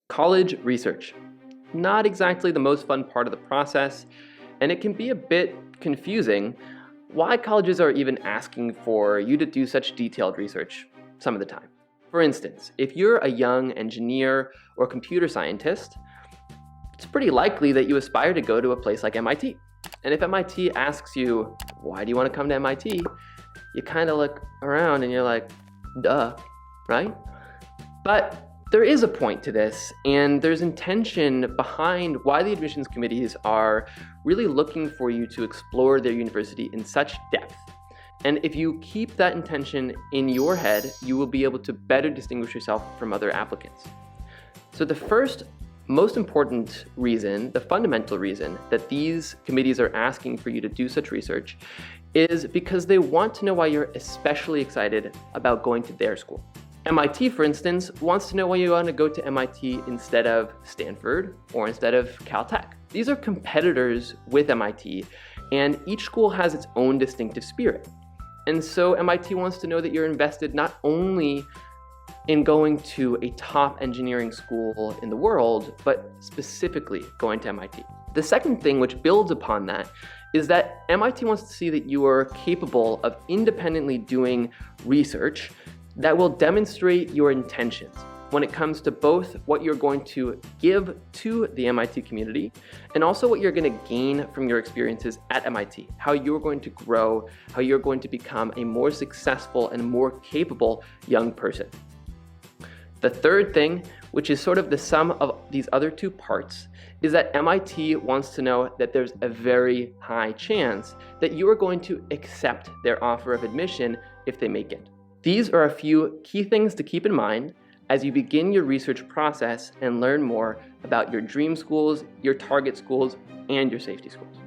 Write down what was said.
College research. Not exactly the most fun part of the process, and it can be a bit confusing why colleges are even asking for you to do such detailed research some of the time. For instance, if you're a young engineer or computer scientist, it's pretty likely that you aspire to go to a place like MIT. And if MIT asks you, why do you want to come to MIT? You kind of look around and you're like, duh, right? But there is a point to this, and there's intention behind why the admissions committees are really looking for you to explore their university in such depth. And if you keep that intention in your head, you will be able to better distinguish yourself from other applicants. So the first most important reason, the fundamental reason that these committees are asking for you to do such research is because they want to know why you're especially excited about going to their school. MIT, for instance, wants to know why you want to go to MIT instead of Stanford or instead of Caltech. These are competitors with MIT, and each school has its own distinctive spirit. And so MIT wants to know that you're invested not only in going to a top engineering school in the world, but specifically going to MIT. The second thing which builds upon that is that MIT wants to see that you are capable of independently doing research that will demonstrate your intentions when it comes to both what you're going to give to the MIT community and also what you're going to gain from your experiences at MIT, how you're going to grow, how you're going to become a more successful and more capable young person. The third thing, which is sort of the sum of these other two parts, is that MIT wants to know that there's a very high chance that you are going to accept their offer of admission if they make it. These are a few key things to keep in mind as you begin your research process and learn more about your dream schools, your target schools, and your safety schools.